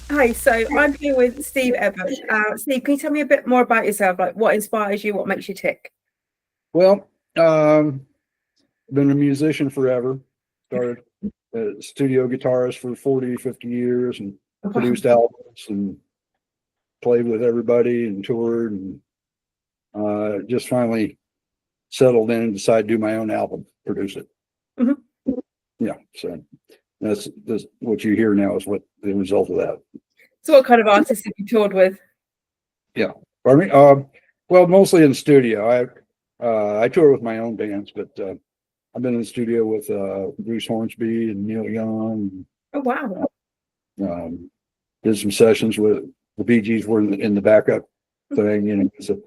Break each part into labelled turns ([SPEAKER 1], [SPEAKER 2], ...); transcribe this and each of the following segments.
[SPEAKER 1] Hi, so I'm here with Steve Ebert. Steve, can you tell me a bit more about yourself? Like, what inspires you? What makes you tick?
[SPEAKER 2] Well, been a musician forever. Started as studio guitarist for 40, 50 years and
[SPEAKER 1] Wow.
[SPEAKER 2] produced albums and played with everybody and toured and just finally settled in and decided to do my own album, produce it.
[SPEAKER 1] Mhm.
[SPEAKER 2] Yeah, so that's what you hear now is what the result of that.
[SPEAKER 1] So, what kind of artists have you toured with?
[SPEAKER 2] Yeah, pardon me. Well, mostly in studio. I tour with my own bands, but I've been in the studio with Bruce Hornsby and Neil Young.
[SPEAKER 1] Oh, wow.
[SPEAKER 2] Um, did some sessions with the Bee Gees were in the backup thing, so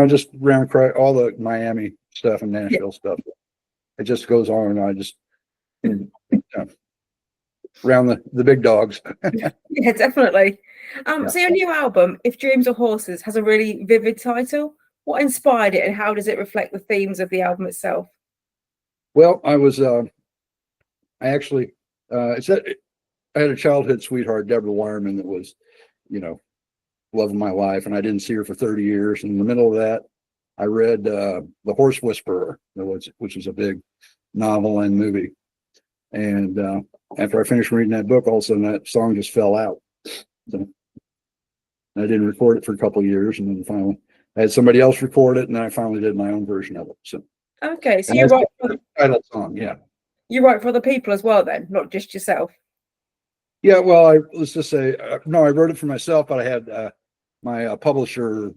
[SPEAKER 2] just around all the Miami stuff and
[SPEAKER 1] Yeah,
[SPEAKER 2] Nashville stuff. It just goes on and I just around the big dogs.
[SPEAKER 1] yeah, definitely.
[SPEAKER 2] Yeah.
[SPEAKER 1] So your new album, If Dreams Are Horses, has a really vivid title. What inspired it, and how does it reflect the themes of the album itself?
[SPEAKER 2] Well, I actually it's that I had a childhood sweetheart, Deborah Wireman, that was, you know, love of my life, and I didn't see her for 30 years. In the middle of that, I read The Horse Whisperer, which was a big novel and movie. And after I finished reading that book, all of a sudden that song just fell out. So I didn't record it for a couple of years, and then finally I had somebody else record it, and then I finally did my own version of it. So,
[SPEAKER 1] Okay, so
[SPEAKER 2] and
[SPEAKER 1] you
[SPEAKER 2] that's
[SPEAKER 1] write for
[SPEAKER 2] the title song, yeah.
[SPEAKER 1] you write for other people as well, then, not just yourself.
[SPEAKER 2] Yeah, well, let's just say, no, I wrote it for myself, but I had my publisher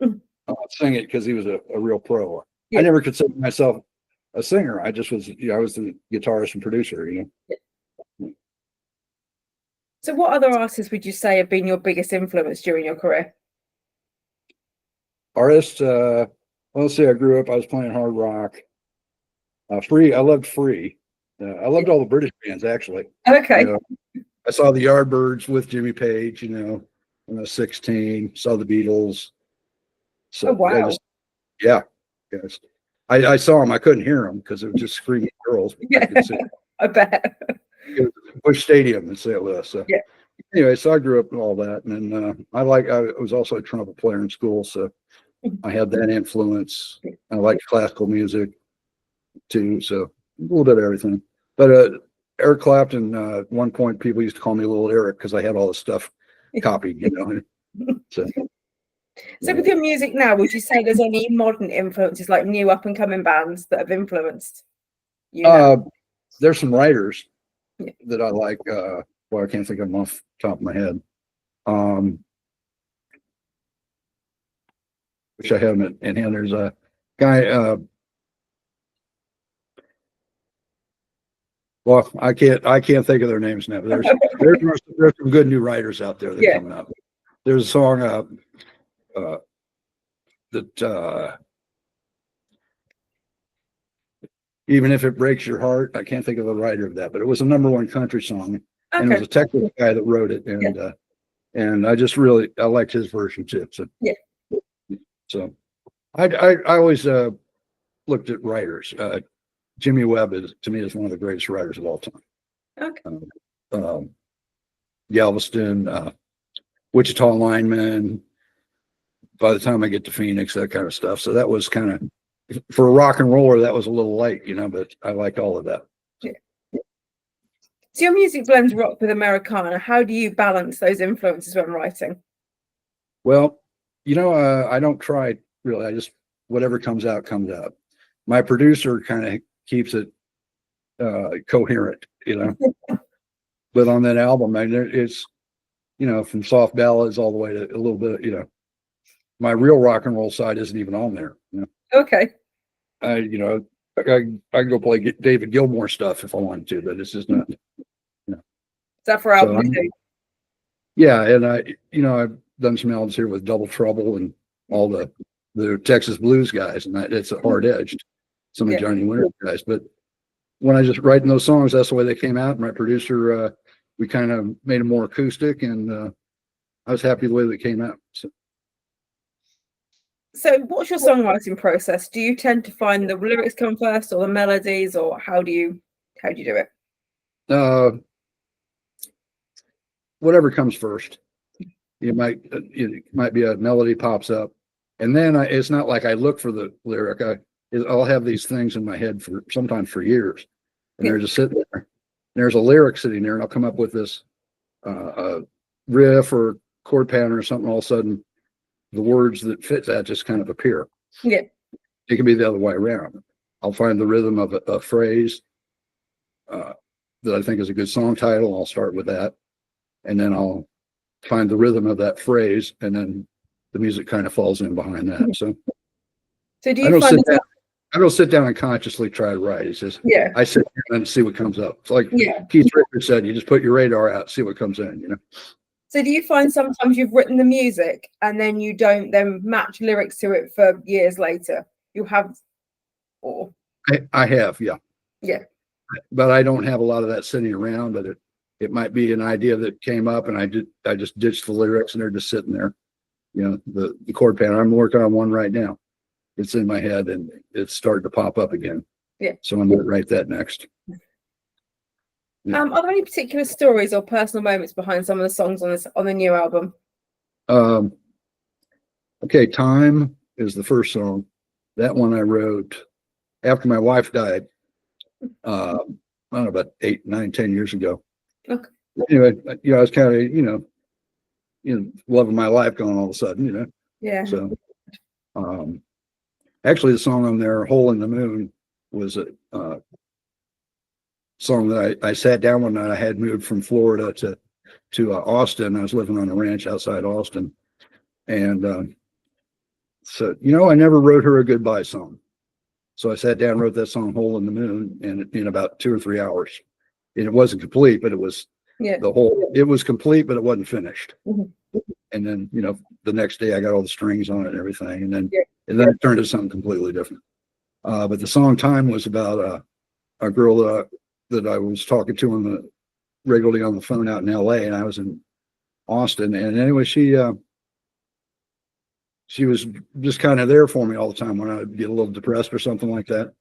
[SPEAKER 1] Mhm.
[SPEAKER 2] sing it because he was a real pro. I
[SPEAKER 1] Yeah.
[SPEAKER 2] never considered myself a singer. I just was, I was the guitarist and producer.
[SPEAKER 1] So, what other artists would you say have been your biggest influence during your career?
[SPEAKER 2] Artists, well, let's see, I grew up, I was playing hard rock. Free, I loved Free. I loved all the British bands, actually. You
[SPEAKER 1] Okay.
[SPEAKER 2] know, I saw the Yardbirds with Jimmy Page, when I was 16, saw the Beatles.
[SPEAKER 1] Oh,
[SPEAKER 2] So I
[SPEAKER 1] wow.
[SPEAKER 2] just, yeah, yes. I saw them. I couldn't hear them because it was just screaming girls. But I
[SPEAKER 1] Yeah,
[SPEAKER 2] could see
[SPEAKER 1] I bet.
[SPEAKER 2] it was Bush Stadium in St. Louis. So
[SPEAKER 1] Yeah.
[SPEAKER 2] anyway, so I grew up with all that, and then I was also a trumpet player in school, so I had that influence. I liked classical music too, so a little bit of everything. But Eric Clapton, at one point, people used to call me Little Eric because I had all the stuff copied. So
[SPEAKER 1] So, with your music now, would you say there's any modern influences, like new up and coming bands that have influenced you now?
[SPEAKER 2] there's some writers
[SPEAKER 1] Yeah.
[SPEAKER 2] that I like. Well, I can't think of them off the top of my head. Um, which I have in hand. There's a guy. Well, I can't think of their names now. But there's some good new writers out there that
[SPEAKER 1] Yeah.
[SPEAKER 2] coming up. There's a song that even if it breaks your heart, I can't think of the writer of that, but it was a number one country song, and it was
[SPEAKER 1] Okay.
[SPEAKER 2] a Texas guy that wrote it,
[SPEAKER 1] Yeah.
[SPEAKER 2] and I liked his version too. So
[SPEAKER 1] Yeah.
[SPEAKER 2] so I always looked at writers. Jimmy Webb to me is one of the greatest writers of all time.
[SPEAKER 1] Okay.
[SPEAKER 2] Um, Galveston, Wichita lineman. By the time I get to Phoenix, that kind of stuff. So that was kind of for a rock and roller, that was a little light, but I liked all of that.
[SPEAKER 1] Yeah. So, your music blends rock with Americana. How do you balance those influences when writing?
[SPEAKER 2] Well, I don't try really. I just whatever comes out comes out. My producer kind of keeps it coherent. But on that album, it's from soft ballads all the way to a little bit. My real rock and roll side isn't even on there.
[SPEAKER 1] Okay.
[SPEAKER 2] I can go play David Gilmour stuff if I wanted to, but it's just not.
[SPEAKER 1] Is that for
[SPEAKER 2] So
[SPEAKER 1] albums too?
[SPEAKER 2] yeah, and I've done some albums here with Double Trouble and all the Texas blues guys, and it's a hard edged. Some of
[SPEAKER 1] Yeah.
[SPEAKER 2] Johnny Winter guys, but when I just writing those songs, that's the way they came out. My producer, we kind of made them more acoustic, and I was happy the way they came out.
[SPEAKER 1] So, what's your songwriting process? Do you tend to find the lyrics come first, or the melodies, or how do you do it?
[SPEAKER 2] Uh, whatever comes first. It might be a melody pops up, and then it's not like I look for the lyric. I'll have these things in my head for sometimes for years, and they're just sitting there. There's a lyric sitting there, and I'll come up with this riff or chord pattern or something. All of a sudden, the words that fit that just kind of appear.
[SPEAKER 1] Yeah.
[SPEAKER 2] It can be the other way around. I'll find the rhythm of a phrase that I think is a good song title. I'll start with that, and then I'll find the rhythm of that phrase, and then the music kind of falls in behind that. So
[SPEAKER 1] do you find
[SPEAKER 2] I don't sit down and consciously try to write. It's just I sit down and see what comes up. It's like Keith Richards said, you just put your radar out, see what comes in, you know.
[SPEAKER 1] So do you find sometimes you've written the music and then you don't then match lyrics to it for years later? You have, or
[SPEAKER 2] I have, yeah. But I don't have a lot of that sitting around, but it might be an idea that came up and I just ditched the lyrics and they're just sitting there. You know, the chord pattern. I'm working on one right now. It's in my head and it's starting to pop up again.
[SPEAKER 1] Yeah.
[SPEAKER 2] So I'm going to write that next. Yeah.
[SPEAKER 1] Are there any particular stories or personal moments behind some of the songs on the new album?
[SPEAKER 2] Okay, Time is the first song. That one I wrote after my wife died. I don't know, about 8, 9, 10 years ago.
[SPEAKER 1] Okay.
[SPEAKER 2] Anyway, you know, I was kind of, loving my life going all of a sudden, you know.
[SPEAKER 1] Yeah.
[SPEAKER 2] So, actually, the song on there, "Hole in the Moon," was a song that I sat down one night. I had moved from Florida to Austin. I was living on a ranch outside Austin, and so I never wrote her a goodbye song. So I sat down and wrote that song, "Hole in the Moon," and in about 2 or 3 hours. And it wasn't complete, but it was it was complete, but it wasn't finished.
[SPEAKER 1] Mm-hmm.
[SPEAKER 2] And then, the next day I got all the strings on it and everything. And then it turned into something completely different. But the song "Time" was about a girl that I was talking to regularly on the phone out in LA, and I was in Austin. And anyway, she was just kind of there for me all the time when I would get a little depressed or something like that.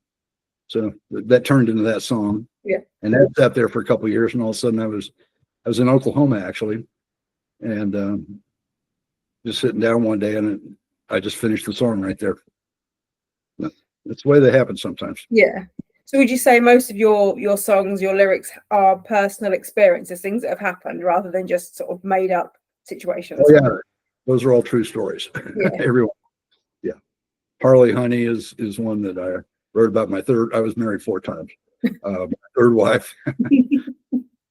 [SPEAKER 2] So that turned into that song.
[SPEAKER 1] Yeah.
[SPEAKER 2] And that sat there for a couple of years, and all of a sudden I was in Oklahoma actually, and just sitting down one day, and I just finished the song right there. That's the way that happens sometimes.
[SPEAKER 1] Yeah. So would you say most of your songs, your lyrics are personal experiences, things that have happened rather than just sort of made up situations?
[SPEAKER 2] Oh yeah, those are all true stories.
[SPEAKER 1] Yeah.
[SPEAKER 2] Everyone. Yeah. Harley Honey is one that I wrote about. I was married 4 times. My third wife.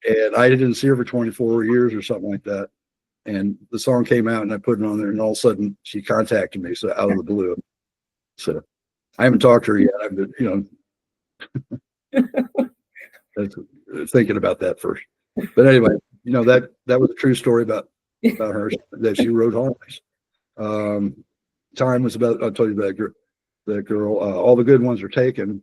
[SPEAKER 2] And I didn't see her for 24 years or something like that. And the song came out and I put it on there, and all of a sudden she contacted me, so out of the blue. So I haven't talked to her yet. I've been, thinking about that first. But anyway, that was a true story about her, that she wrote harmonies. Time was about, I'll tell you about that girl. All the Good Ones Are Taken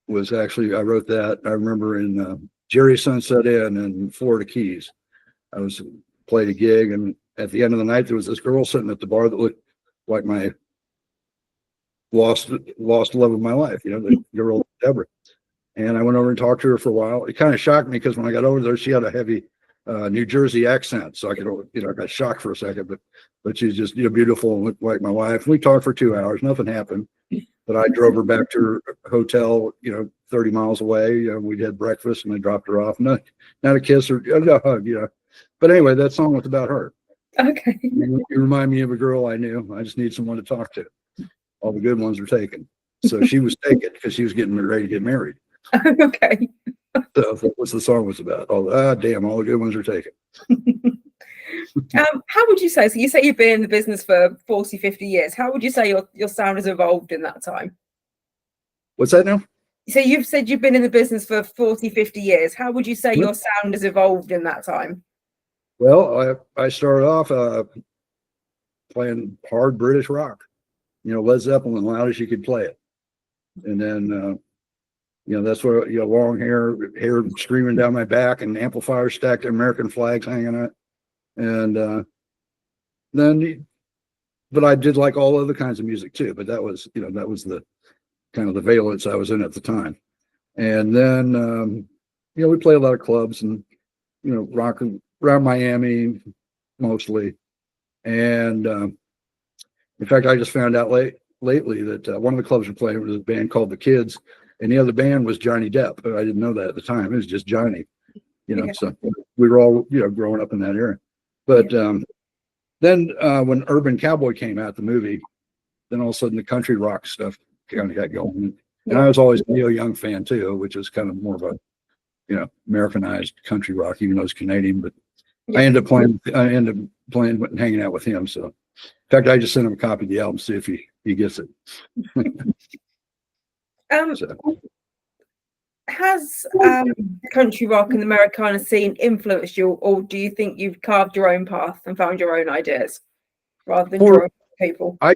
[SPEAKER 2] was actually, I wrote that. I remember in Jerry Sunset Inn in Florida Keys. I played a gig, and at the end of the night there was this girl sitting at the bar that looked like my lost love of my life, the girl Deborah. And I went over and talked to her for a while. It kind of shocked me because when I got over there, she had a heavy New Jersey accent, so I got shocked for a second. But she's just beautiful and looked like my wife. We talked for 2 hours. Nothing happened. But I drove her back to her hotel, 30 miles away. We'd had breakfast, and I dropped her off. Not a kiss or a hug, But anyway, that song was about her.
[SPEAKER 1] Okay.
[SPEAKER 2] You remind me of a girl I knew. I just need someone to talk to. All the good ones are taken. So she was taken because she was getting ready to get married.
[SPEAKER 1] Okay.
[SPEAKER 2] So what's the song was about? All the good ones are taken.
[SPEAKER 1] How would you say, so you say you've been in the business for 40, 50 years. How would you say your sound has evolved in that time?
[SPEAKER 2] What's that now?
[SPEAKER 1] So you've said you've been in the business for 40, 50 years. How would you say your sound has evolved in that time?
[SPEAKER 2] Well, I started off playing hard British rock, Led Zeppelin, loud as you could play it. And then, that's where, long hair streaming down my back, and amplifiers stacked, American flags hanging out. And but I did like all other kinds of music too, but that was the kind of the valence I was in at the time. And then, we played a lot of clubs and, rock and around Miami mostly. And in fact, I just found out lately that one of the clubs we're playing was a band called The Kids, and the other band was Johnny Depp. I didn't know that at the time. It was just Johnny, So we were all, growing up in that era. But then when Urban Cowboy came out, the movie, then all of a sudden the country rock stuff kind of got going. And I was always a Neil Young fan too, which is kind of more of a, Americanized country rock, even though it's Canadian. But I ended up playing and hanging out with him. So in fact, I just sent him a copy of the album, see if he gets it.
[SPEAKER 1] Has country rock and the Americana scene influenced you, or do you think you've carved your own path and found your own ideas rather than drawing people?
[SPEAKER 2] I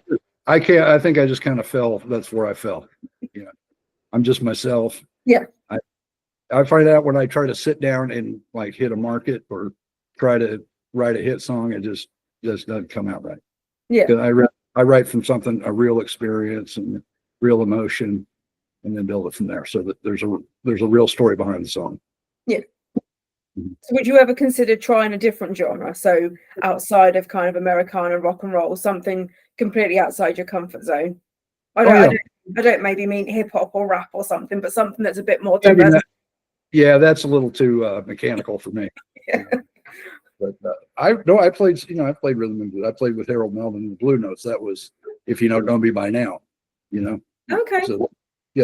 [SPEAKER 2] think I just kind of fell. That's where I fell. I'm just myself.
[SPEAKER 1] Yeah.
[SPEAKER 2] I find out when I try to sit down and like hit a market or try to write a hit song, it just doesn't come out right.
[SPEAKER 1] Yeah.
[SPEAKER 2] I write from a real experience and real emotion, and then build it from there. So that there's a real story behind the song.
[SPEAKER 1] Yeah. So would you ever consider trying a different genre? So outside of kind of Americana rock and roll, something completely outside your comfort zone? I don't maybe mean hip hop or rap or something, but something that's a bit more diverse.
[SPEAKER 2] That's a little too mechanical for me.
[SPEAKER 1] Yeah.
[SPEAKER 2] But I played rhythm and blues. I played with Harold Melvin and the Blue Notes. That was, if you don't be by now,
[SPEAKER 1] Okay.
[SPEAKER 2] So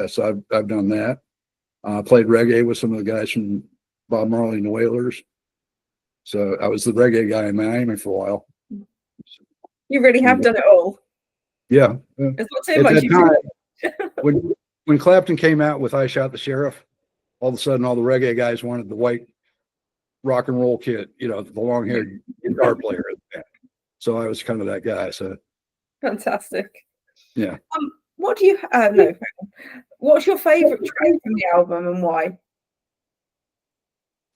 [SPEAKER 2] so I've done that. Played reggae with some of the guys from Bob Marley and the Wailers. So I was the reggae guy in Miami for a while.
[SPEAKER 1] You really have done it all.
[SPEAKER 2] Yeah.
[SPEAKER 1] It's not too much.
[SPEAKER 2] When Clapton came out with I Shot the Sheriff, all of a sudden all the reggae guys wanted the white rock and roll kid, the long-haired guitar player. So I was kind of that guy. So
[SPEAKER 1] fantastic.
[SPEAKER 2] Yeah.
[SPEAKER 1] What do you no? What's your favorite track from the album and why?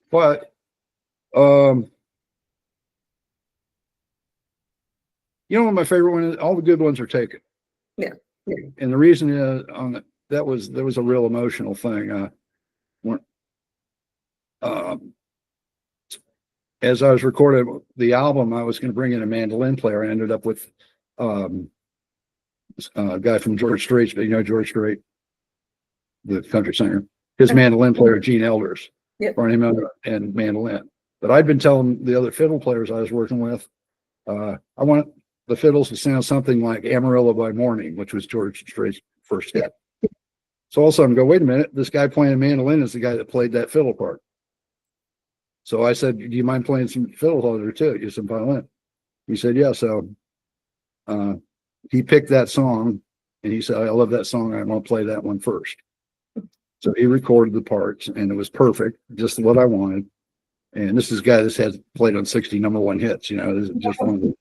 [SPEAKER 2] But my favorite one is all the good ones are taken.
[SPEAKER 1] Yeah.
[SPEAKER 2] And the reason is there was a real emotional thing. As I was recording the album, I was going to bring in a mandolin player. I ended up with a guy from George Strait, George Strait, the country singer. His mandolin player, Gene Elders, brought him out and mandolin. But I'd been telling the other fiddle players I was working with, I want the fiddles to sound something like Amarillo by Morning, which was George Strait's first hit. So all of a sudden, wait a minute, this guy playing mandolin is the guy that played that fiddle part. So I said, do you mind playing some fiddle holder too? Some violin. He said, yeah. So he picked that song and he said, I love that song. I want to play that one first. So he recorded the parts and it was perfect, just what I wanted. And this is a guy that has played on 60 #1 hits, this is just one of the,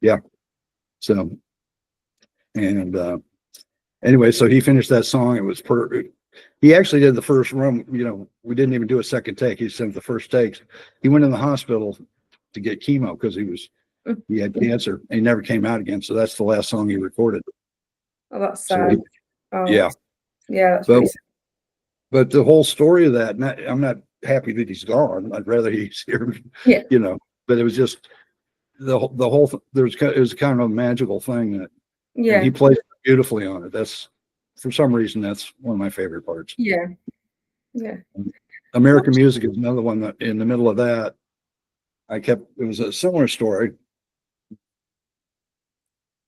[SPEAKER 2] yeah. So, and anyway, so he finished that song. It was perfect. He actually did the first run, we didn't even do a second take. He sent the first takes. He went in the hospital to get chemo because he had cancer and he never came out again. So that's the last song he recorded.
[SPEAKER 1] Oh, that's sad.
[SPEAKER 2] Yeah.
[SPEAKER 1] Yeah. That's
[SPEAKER 2] but the whole story of that, I'm not happy that he's gone. I'd rather he's here, but it was just the whole, it was kind of a magical thing that he played beautifully on it. That's, for some reason, that's one of my favorite parts.
[SPEAKER 1] Yeah.
[SPEAKER 2] American Music is another one that in the middle of that, it was a similar story.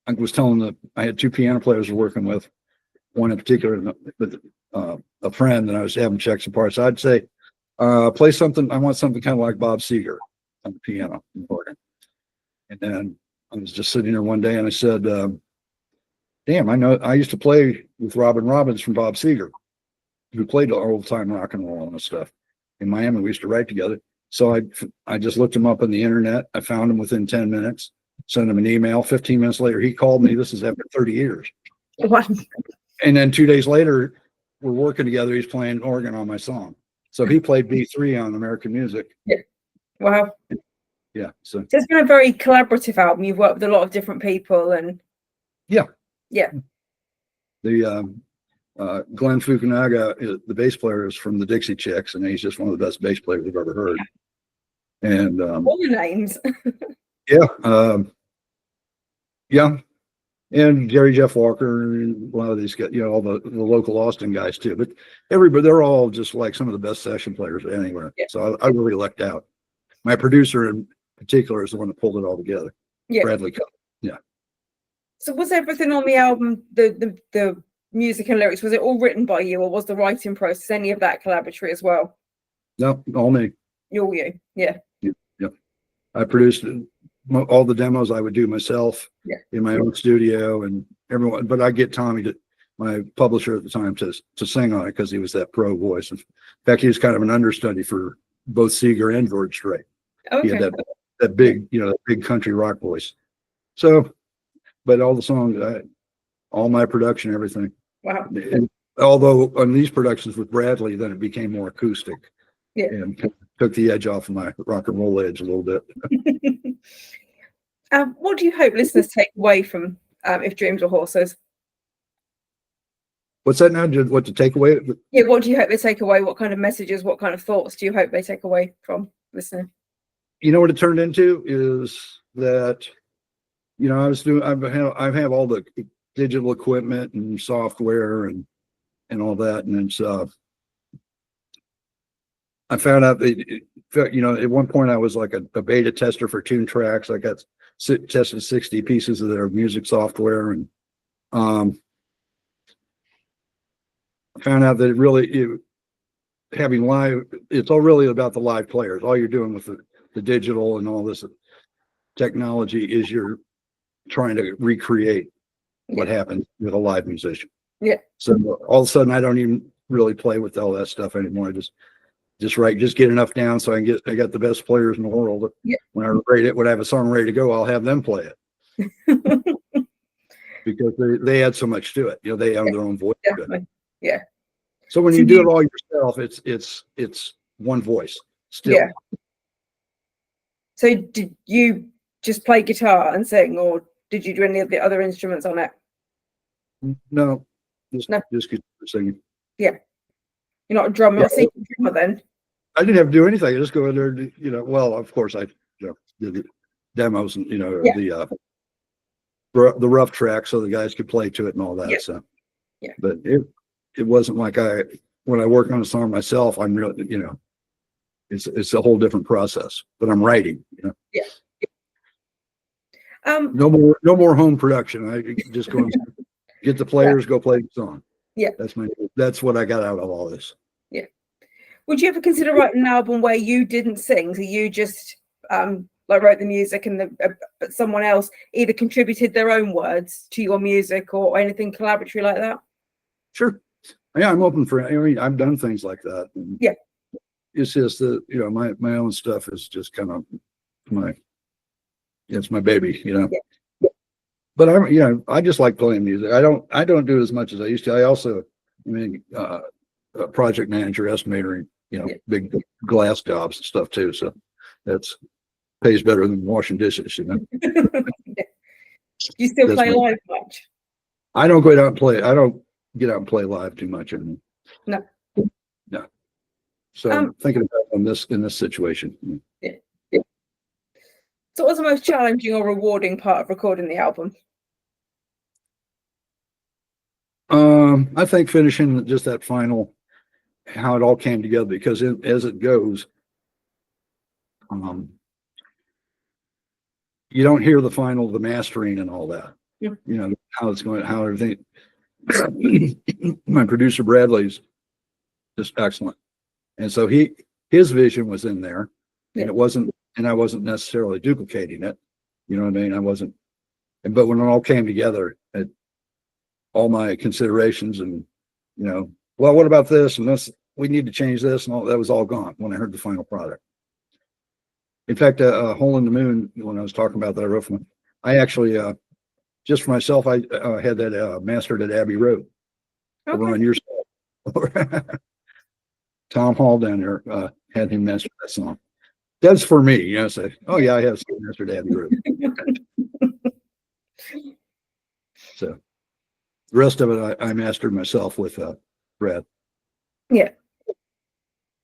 [SPEAKER 2] I was telling that I had two piano players I was working with, one in particular with a friend, and I was having check some parts. I'd say, play something, I want something kind of like Bob Seger on the piano and organ. And then I was just sitting there one day and I said, damn, I used to play with Robin Robbins from Bob Seger, who played old time rock and roll and stuff. In Miami, we used to write together. So I just looked him up on the internet. I found him within 10 minutes, sent him an email. 15 minutes later, he called me. This is after 30 years.
[SPEAKER 1] What?
[SPEAKER 2] And then 2 days later, we're working together. He's playing organ on my song. So he played B3 on American Music.
[SPEAKER 1] Yeah. Wow.
[SPEAKER 2] Yeah. So
[SPEAKER 1] it's been a very collaborative album. You've worked with a lot of different people and
[SPEAKER 2] yeah.
[SPEAKER 1] The
[SPEAKER 2] Glenn Fukunaga, the bass player, is from the Dixie Chicks, and he's just one of the best bass players I've ever heard. And
[SPEAKER 1] all the names.
[SPEAKER 2] yeah, yeah, and Gary Jeff Walker, and a lot of these guys, all the local Austin guys too. But everybody, they're all just like some of the best session players anywhere.
[SPEAKER 1] Yeah.
[SPEAKER 2] So I really lucked out. My producer in particular is the one that pulled it all together.
[SPEAKER 1] Yeah.
[SPEAKER 2] Bradley Cup. Yeah.
[SPEAKER 1] So was everything on the album, the music and lyrics, was it all written by you, or was the writing process any of that collaboratory as well?
[SPEAKER 2] No, all me.
[SPEAKER 1] All you. Yeah.
[SPEAKER 2] Yep. I produced all the demos I would do myself in my own studio, and everyone, but I get Tommy, my publisher at the time, to sing on it because he was that pro voice. In fact, he was kind of an understudy for both Seeger and George Strait.
[SPEAKER 1] Okay.
[SPEAKER 2] He had that big, that big country rock voice. So, but all the songs, all my production, everything.
[SPEAKER 1] Wow.
[SPEAKER 2] And although on these productions with Bradley, then it became more acoustic.
[SPEAKER 1] Yeah.
[SPEAKER 2] And took the edge off of my rock and roll edge a little bit.
[SPEAKER 1] What do you hope listeners take away from If Dreams Were Horses?
[SPEAKER 2] What's that now? What to take away?
[SPEAKER 1] Yeah, what do you hope they take away? What kind of messages, what kind of thoughts do you hope they take away from listening?
[SPEAKER 2] You know what it turned into is that, I have all the digital equipment and software and all that. And it's, I found out that, at one point I was like a beta tester for Tune Tracks. I got tested 60 pieces of their music software, and I found out that having live, it's all really about the live players. All you're doing with the digital and all this technology is you're trying to recreate what happened with a live musician. Yeah. So all of a sudden I don't even really play with all that stuff anymore. I just get enough down so I got the best players in the world. Yeah. When I have a song ready to go, I'll have them play it. Because they add so much to it. They own their own voice.
[SPEAKER 1] Definitely. Yeah.
[SPEAKER 2] So when you do it all yourself, it's one voice still. Yeah.
[SPEAKER 1] So did you just play guitar and sing, or did you do any of the other instruments on it?
[SPEAKER 2] No, just guitar singing.
[SPEAKER 1] Yeah. You're not a drummer, a singing drummer then?
[SPEAKER 2] I didn't have to do anything. I just go in there, well, of course I did the demos and, the rough track so the guys could play to it and all that. Yeah. So, yeah. But it wasn't like when I work on a song myself, I'm really, it's a whole different process, but I'm writing,
[SPEAKER 1] Yeah.
[SPEAKER 2] No more home production. I just go and get the players, go play the song.
[SPEAKER 1] Yeah.
[SPEAKER 2] That's what I got out of all this.
[SPEAKER 1] Yeah. Would you ever consider writing an album where you didn't sing, so you just wrote the music and but someone else either contributed their own words to your music or anything collaboratory like that?
[SPEAKER 2] Sure. Yeah, I'm open for. I've done things like that.
[SPEAKER 1] Yeah.
[SPEAKER 2] It's just that my own stuff is just kind of it's my baby. Yeah. But I just like playing music. I don't do as much as I used to. I also, a project manager, estimator, big glass jobs and stuff too. So that's pays better than washing dishes.
[SPEAKER 1] You still play live much?
[SPEAKER 2] I don't go out and play. I don't get out and play live too much anymore.
[SPEAKER 1] No.
[SPEAKER 2] So I'm thinking about in this situation.
[SPEAKER 1] Yeah. So what was the most challenging or rewarding part of recording the album?
[SPEAKER 2] I think finishing just that final, how it all came together, because as it goes, you don't hear the mastering and all that. Yeah. How it's going, how everything. My producer Bradley's just excellent, and so his vision was in there, and I wasn't necessarily duplicating it. You know what I mean? I wasn't, but when it all came together, all my considerations and, well, what about this and this? We need to change this, and all that was all gone when I heard the final product. In fact, Hole in the Moon, when I was talking about that, I wrote from, I actually, just for myself, I had that mastered at Abbey Road. Okay. Over on your side. Tom Hall down there had him master that song. That's for me, say, oh yeah, I have mastered Abbey Road. So the rest of it, I mastered myself with Brad.
[SPEAKER 1] Yeah.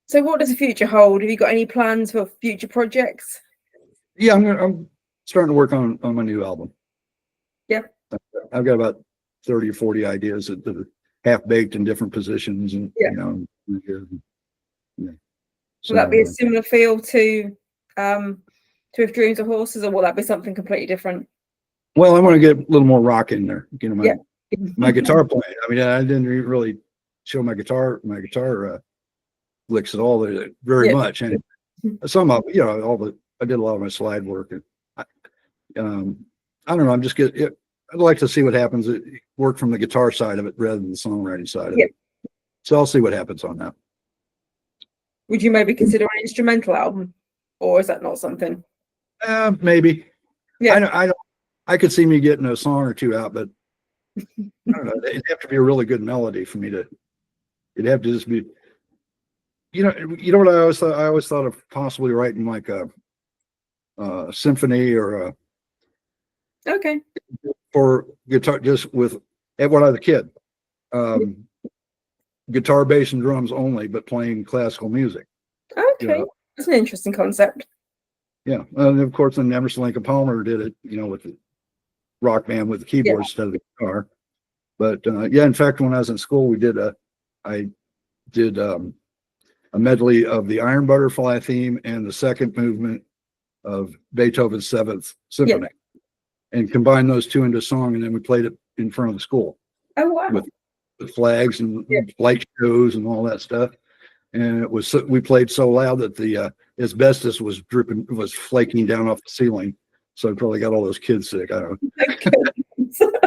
[SPEAKER 1] So what does the future hold? Have you got any plans for future projects?
[SPEAKER 2] Yeah, I'm starting to work on my new album.
[SPEAKER 1] Yeah.
[SPEAKER 2] I've got about 30 or 40 ideas that are half baked in different positions, and
[SPEAKER 1] Yeah.
[SPEAKER 2] you know, yeah.
[SPEAKER 1] Will that be a similar feel to With Dreams of Horses, or will that be something completely different?
[SPEAKER 2] Well, I want to get a little more rock in there. You know,
[SPEAKER 1] Yeah.
[SPEAKER 2] my guitar playing. I mean, I didn't really show my guitar licks at all very much, and some of you know I did a lot of my slide work, and I don't know. I'm just I'd like to see what happens. Work from the guitar side of it rather than the songwriting side of it. So I'll see what happens on that.
[SPEAKER 1] Would you maybe consider an instrumental album, or is that not something?
[SPEAKER 2] Maybe.
[SPEAKER 1] Yeah.
[SPEAKER 2] I could see me getting a song or two out, but I don't know. It'd have to be a really good melody for me to. It'd have to just be. You know what I always thought? I always thought of possibly writing like a symphony or
[SPEAKER 1] Okay.
[SPEAKER 2] for guitar, just with when I was a kid. Guitar, bass, and drums only, but playing classical music.
[SPEAKER 1] Okay, that's an interesting concept.
[SPEAKER 2] Yeah, and of course, then Emerson Lake and Palmer did it, you know, with the rock band with the keyboard instead of the guitar. But yeah, in fact, when I was in school, I did a medley of the Iron Butterfly theme and the second movement of Beethoven's Seventh Symphony, and combined those two into a song, and then we played it in front of the school.
[SPEAKER 1] Oh wow!
[SPEAKER 2] With flags and light shows and all that stuff. And it was we played so loud that the asbestos was flaking down off the ceiling. So I probably got all those kids sick. I don't know.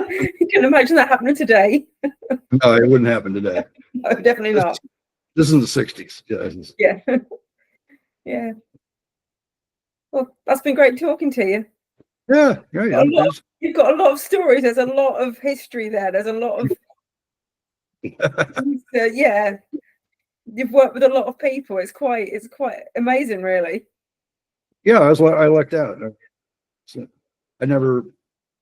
[SPEAKER 1] You can imagine that happening today.
[SPEAKER 2] No, it wouldn't happen today.
[SPEAKER 1] No, definitely not.
[SPEAKER 2] This is in the 60s.
[SPEAKER 1] Yeah. Yeah. Well, that's been great talking to you.
[SPEAKER 2] Yeah.
[SPEAKER 1] You've got a lot of stories. There's a lot of history there. There's a lot of yeah. You've worked with a lot of people. It's quite amazing, really.
[SPEAKER 2] Yeah, I lucked out.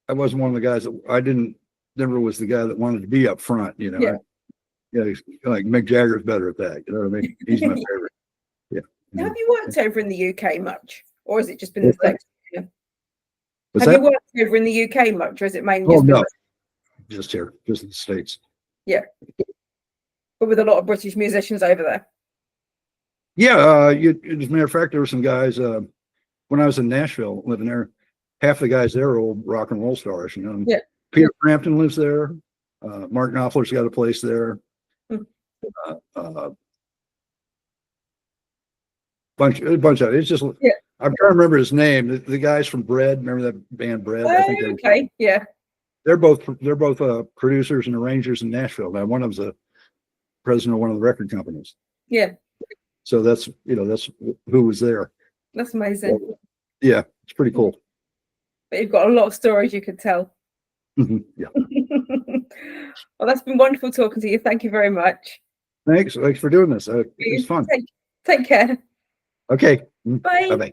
[SPEAKER 2] I wasn't one of the guys that never was the guy that wanted to be up front, you know. Like Mick Jagger's better at that. You know what I mean? He's my favorite. Yeah.
[SPEAKER 1] Have you worked over in the UK much, or has it just been the States?
[SPEAKER 2] Have
[SPEAKER 1] you worked over in the UK much, or is it mainly
[SPEAKER 2] just here, just in the States?
[SPEAKER 1] Yeah. But with a lot of British musicians over there.
[SPEAKER 2] Yeah, as a matter of fact, there were some guys when I was in Nashville living there. Half the guys there are old rock and roll stars, you know.
[SPEAKER 1] Yeah.
[SPEAKER 2] Peter Frampton lives there. Mark Knopfler's got a place there. Bunch of it's just. Yeah. I'm trying to remember his name. The guys from Bread, remember that band Bread? I think
[SPEAKER 1] okay. Yeah.
[SPEAKER 2] They're both producers and arrangers in Nashville. Now one of them's a president of one of the record companies.
[SPEAKER 1] Yeah.
[SPEAKER 2] So that's who was there.
[SPEAKER 1] That's amazing.
[SPEAKER 2] So, yeah, it's pretty cool.
[SPEAKER 1] But you've got a lot of stories you could tell.
[SPEAKER 2] Yeah.
[SPEAKER 1] Well, that's been wonderful talking to you. Thank you very much.
[SPEAKER 2] Thanks for doing this. It was fun.
[SPEAKER 1] Take care.
[SPEAKER 2] Okay.
[SPEAKER 1] Bye.
[SPEAKER 2] Bye-bye.